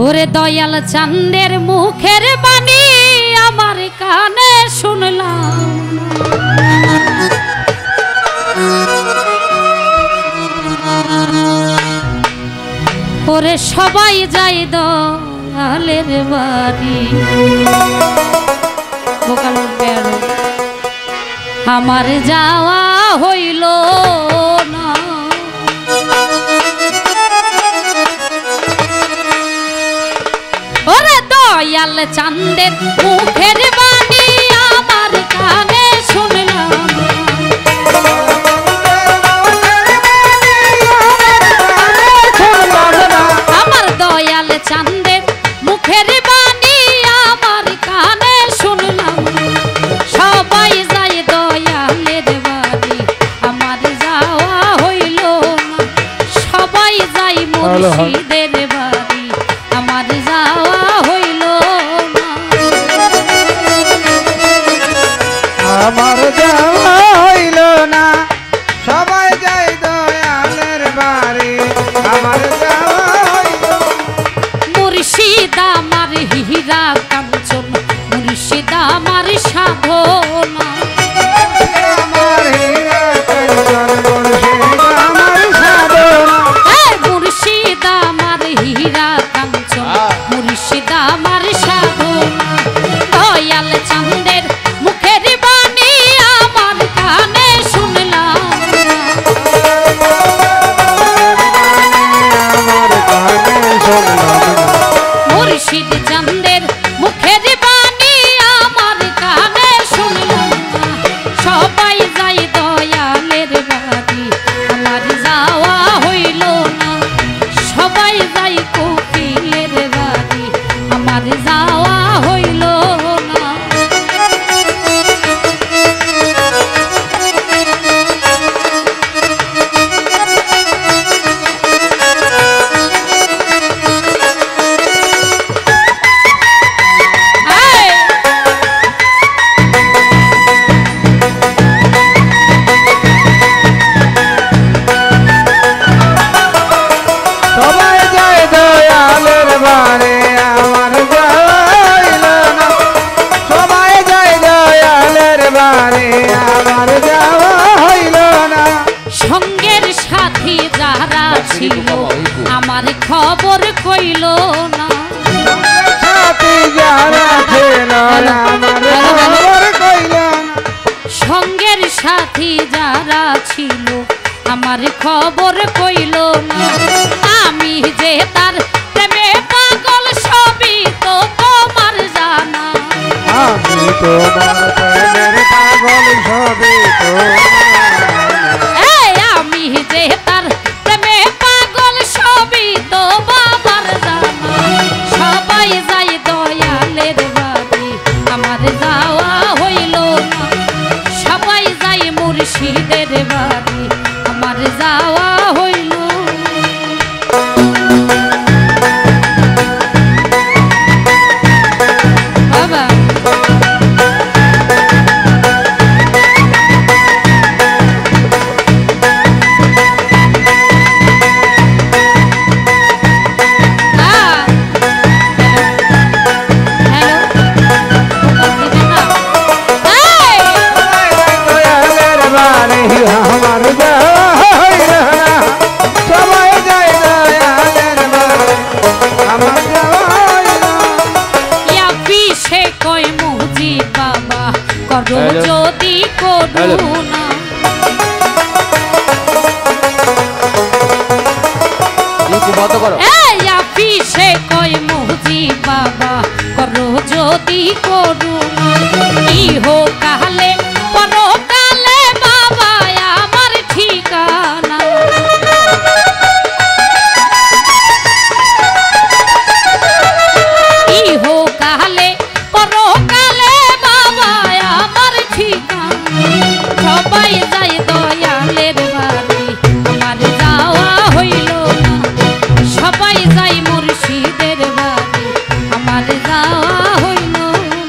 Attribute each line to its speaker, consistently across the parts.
Speaker 1: ওরে দয়াল চাঁদের মুখের বাণী আমার কানে শুনলাম, ওরে সবাই যাই দয়ালের বাড়ি, আমার যাওয়া হইল না। ওরে দয়াল চাঁদের মুখের বাণী আমার কানে শুনলাম, আমার দয়াল চাঁদের মুখের বাণী আমার কানে শুনলাম, সবাই যাই দয়ালের বাড়ি আমার যাওয়া হইল না, সবাই যাই মুর্শিদের বাড়ি আমার যাওয়া হইল না,
Speaker 2: আমার যাওয়া হইল না, সবাই যাই দয়ালের বাড়ি আমার যাওয়া হইল।
Speaker 1: মুর্শিদ আমার হীরা কাঞ্চন, মুর্শিদ আমার সাধনা,
Speaker 2: আমার হীরা কাঞ্চন মুর্শিদ আমার সাধনা,
Speaker 1: মুর্শিদ আমার হীরা কাঞ্চন মুর্শিদ আমার সাধনা, দয়াল চাঁদের মুখের বাণী আমার কানে শুনলাম,
Speaker 2: আমার কানে শুনলাম,
Speaker 1: মুর্শিদ চাঁদের মুখের বাণী আমার কানে শুনলাম, সবাই যাই দয়ালের বাড়ি আমার যাওয়া হইল না, সবাই যাই কোকিলের বাড়ি আমার যাওয়া হইল না।
Speaker 2: সবাই যায় দয়ালের বাড়ি আমার যাওয়া হইল না, সবাই যায় দয়ালের বাড়ি আমার যাওয়া হইল না,
Speaker 1: সঙ্গের সাথী যারা ছিল আমার খবর কইল না,
Speaker 2: সাথী যারা ছিল আমার খবর কইল না,
Speaker 1: সঙ্গের সাথী যারা ছিল আমার খবর কইল না, আমি যে তার প্রেমে পাগল সবই তো তোমার জানা,
Speaker 2: আমি তোমার প্রেমের পাগল সবই তো,
Speaker 1: এই আমি যে তার প্রেমে পাগল সবই তো বাবার জানা, সবাই যাই দয়ালের বাড়ি আমার যাওয়া হইল না, সবাই যাই মুর্শিদের বাড়ি আমার যাওয়া হইল বাবা।
Speaker 2: দয়ালের বাড়ি আমার যাওয়া হইল না, সবাই যায় দয়ালের বাড়ি আমার যাওয়া হইল না,
Speaker 1: পিছে কই মুজি বাবা করো যদি করুণা, পিছে কই মুজি বাবা করো যদি করুণা, ইহো কালে পরকালে বাবা আমার ঠিকানা, ইহো কালে পরকালে বাবা আমার ঠিকানা, সবাই যাই দয়ালের বাড়ি আমার যাওয়া হইল না, সবাই যাই মুর্শিদের বাড়ি আমার যাওয়া হইল না।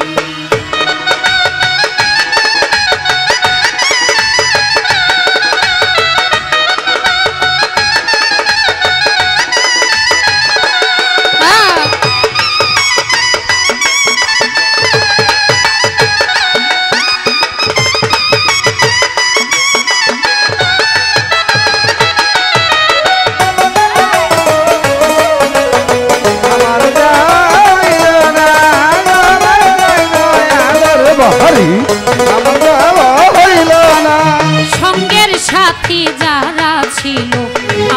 Speaker 1: সাথী যারা ছিল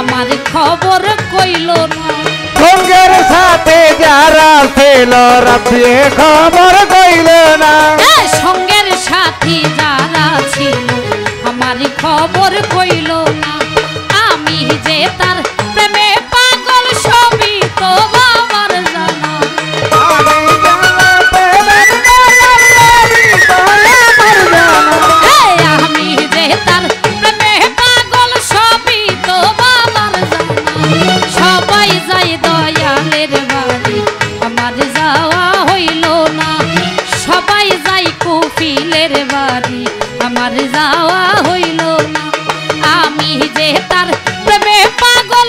Speaker 1: আমার খবর কইল না
Speaker 2: সঙ্গের সাথে যারা ছিল রাত্রে খবর কইল না
Speaker 1: সঙ্গের সাথী যারা ছিল আমার খবর কইল না আমি যে তার প্রেমে পাগল সবই তো বাবার জানা আমি যে তার প্রেমে পাগল সবই তো বাবার জানা সবাই যাই দয়ালের বাড়ি আমার যাওয়া হইল না সবাই যাই কপিলের বাড়ি আমার যাওয়া হইল না আমি যে তার প্রেমে পাগল